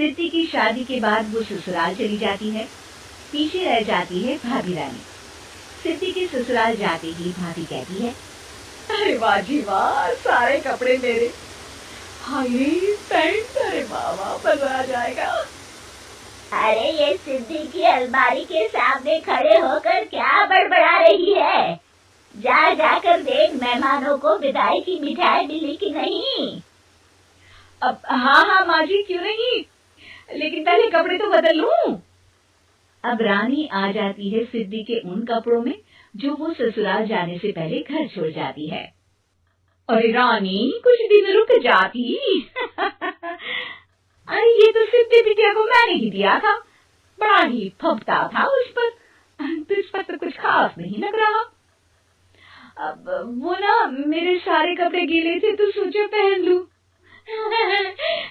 सिद्धि की शादी के बाद वो ससुराल चली जाती है। पीछे रह जाती है भाभी रानी। सिद्धि के ससुराल जाते ही भाभी कहती है, अरे वाह जी वाह, सारे कपड़े मेरे। हाय पैंट, अरे वाह वाह, मजा आ जाएगा। अरे ये सिद्धि की अलमारी के सामने खड़े होकर क्या बड़बड़ा रही है? जा जाकर देख मेहमानों को विदाई की मिठाई मिली कि नहीं। अब हाँ माँ जी, क्यों नहीं, लेकिन पहले कपड़े तो बदल लूं। अब रानी आ जाती है सिद्धि के उन कपड़ों में जो वो ससुराल जाने से पहले घर छोड़ जाती है। अरे रानी, कुछ दिन रुक जाती। अरे ये तो सिद्धि बिटिया को मैंने ही दिया था, बड़ा ही फबता था उस पर, तुझ पर तो कुछ खास नहीं लग रहा। अब वो ना, मेरे सारे कपड़े गीले थे तो सोचा पहन लूं।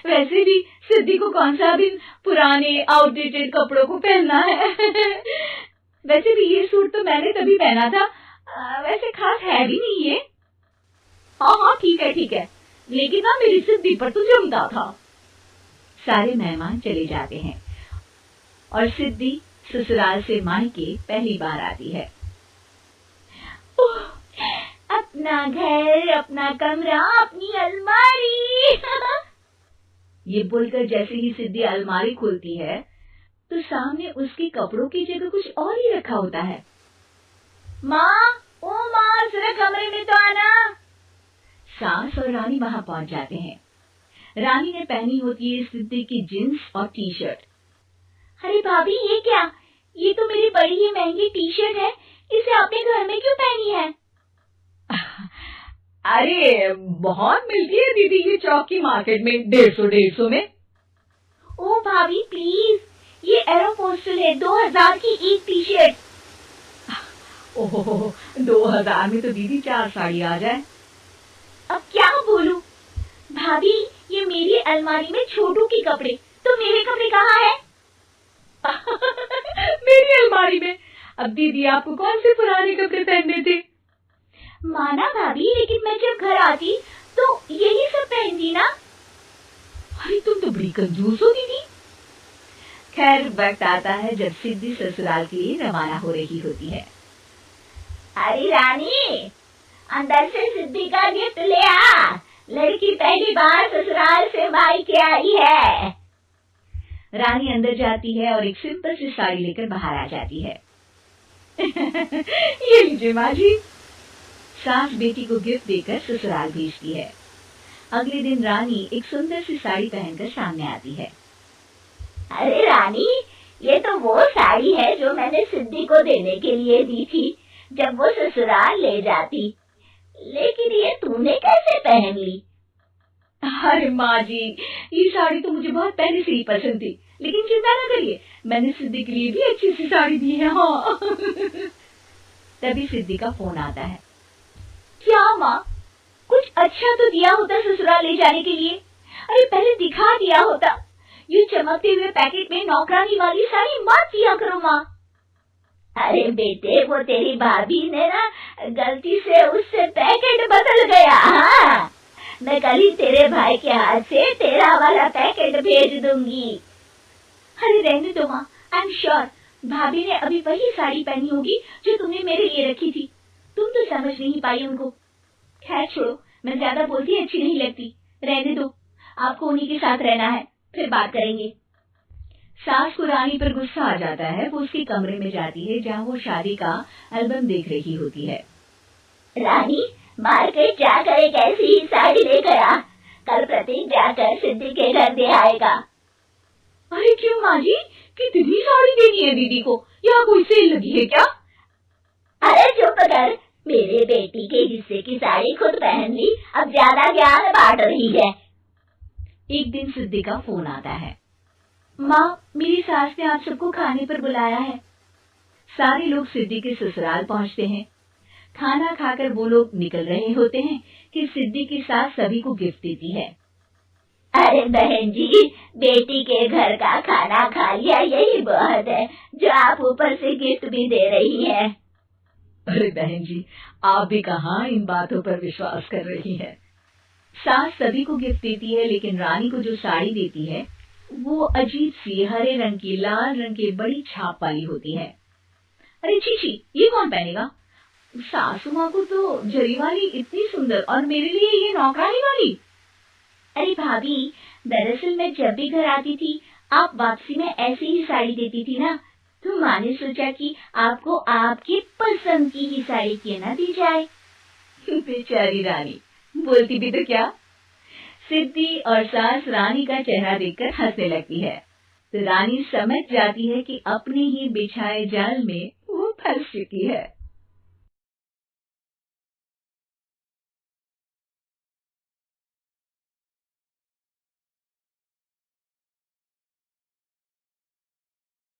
वैसे भी सिद्धि को कौन सा दिन पुराने आउटडेटेड कपड़ों को पहनना है। वैसे भी ये सूट तो मैंने तभी पहना था, वैसे खास है भी नहीं ये। हाँ ठीक है, लेकिन ना मेरी सिद्धि पर तो जमता था। सारे मेहमान चले जाते हैं और सिद्धि ससुराल से मायके पहली बार आती है। अपना घर, अपना कमरा, अपनी अलमारी। ये बोलकर जैसे ही सिद्धि अलमारी खोलती है तो सामने उसके कपड़ों की जगह कुछ और ही रखा होता है। माँ, ओ माँ, जरा कमरे में तो आना। सास और रानी वहां पहुंच जाते हैं। रानी ने पहनी होती है सिद्धि की जींस और टी शर्ट। अरे भाभी, ये क्या? ये तो मेरी बड़ी ही महंगी टी शर्ट है, इसे आपने घर में क्यों पहनी है? अरे बहुत मिलती है दीदी ये चौक की मार्केट में, 150 में। ओ भाभी प्लीज, ये एरोपोस्टल है, 2000 की एक टी शर्ट। ओह, 2000 में तो दीदी 4 साड़ी आ जाए। अब क्या बोलूं? भाभी, ये मेरी अलमारी में छोटू के कपड़े, तो मेरे कपड़े कहाँ हैं? मेरी अलमारी में। अब दीदी आपको कौन से पुराने कपड़े पहनने थे? माना भाभी, लेकिन मैं जब घर आती तो यही सब पहनती ना। अरे तुम तो बड़ी कंजूस हो दीदी। खैर वक्त आता है जब सिद्धि ससुराल के लिए रवाना हो रही होती है। अरे रानी, अंदर से सिद्धि का गिफ्ट ले आ, लड़की पहली बार ससुराल से मायके आई है। रानी अंदर जाती है और एक सिंपल सी साड़ी लेकर बाहर आ जाती है। ये लीजिए माँ जी। सास बेटी को गिफ्ट देकर ससुराल भेजती है। अगले दिन रानी एक सुंदर सी साड़ी पहनकर सामने आती है। अरे रानी, ये तो वो साड़ी है जो मैंने सिद्धि को देने के लिए दी थी जब वो ससुराल ले जाती, लेकिन ये तूने कैसे पहन ली? अरे माँ जी, ये साड़ी तो मुझे बहुत पहले से ही पसंद थी, लेकिन चिंता न करिए, मैंने सिद्धि के लिए भी अच्छी सी साड़ी दी है। हाँ। तभी सिद्धि का फोन आता है। क्या माँ, कुछ अच्छा तो दिया होता ससुराल ले जाने के लिए। अरे पहले दिखा दिया होता। ये चमकते हुए पैकेट में नौकरानी वाली साड़ी मत दिया करो माँ। अरे बेटे, वो तेरी भाभी ने ना गलती से उससे पैकेट बदल गया। हाँ, मैं कल ही तेरे भाई के हाथ से तेरा वाला पैकेट भेज दूंगी। अरे रहने दो माँ, आई एम श्योर भाभी ने अभी वही साड़ी पहनी होगी जो तुमने मेरे लिए रखी थी। तुम तो समझ नहीं पाई उनको। खैर छोड़ो, मैं ज्यादा बोलती अच्छी नहीं लगती, रहने दो, आपको उन्हीं के साथ रहना है, फिर बात करेंगे। सास को रानी पर गुस्सा आ जाता है। वो उसके कमरे में जाती है जहाँ वो शादी का एल्बम देख रही होती है। रानी, मार्केट जाकर एक ऐसी ही साड़ी लेकर आ, कल प्रतीक जाकर सिद्धि के घर दे आएगा। अरे क्यों माँ जी, कितनी साड़ी देनी है दीदी को? यहाँ कोई सेल लगी है क्या? अरे चुप कर, मेरे बेटी के हिस्से की साड़ी खुद पहन ली, अब ज्यादा ज्ञान बांट रही है। एक दिन सिद्धि का फोन आता है। माँ, मेरी सास ने आप सबको खाने पर बुलाया है। सारे लोग सिद्धि के ससुराल पहुँचते हैं। खाना खाकर वो लोग निकल रहे होते हैं कि सिद्धि की सास सभी को गिफ्ट देती है। अरे बहन जी, बेटी के घर का खाना खा लिया, यही बहुत है जो आप ऊपर से गिफ्ट भी दे रही है। अरे बहन जी, आप भी कहाँ इन बातों पर विश्वास कर रही हैं। सास सभी को गिफ्ट देती है, लेकिन रानी को जो साड़ी देती है वो अजीब सी हरे रंग की, लाल रंग की बड़ी छाप वाली होती है। अरे चीची, ये कौन पहनेगा? सासू माँ को तो जरी वाली इतनी सुंदर, और मेरे लिए ये नौकरानी वाली। अरे भाभी, दरअसल मैं जब भी घर आती थी आप वापसी में ऐसी ही साड़ी देती थी ना, तो माँ ने सोचा कि आपको आपकी पसंद की ही साड़ी क्यों ना दी जाए। बेचारी रानी, बोलती भी तो क्या। सिद्धि और सास रानी का चेहरा देखकर हंसने लगती है, तो रानी समझ जाती है कि अपने ही बिछाए जाल में वो फंस चुकी है।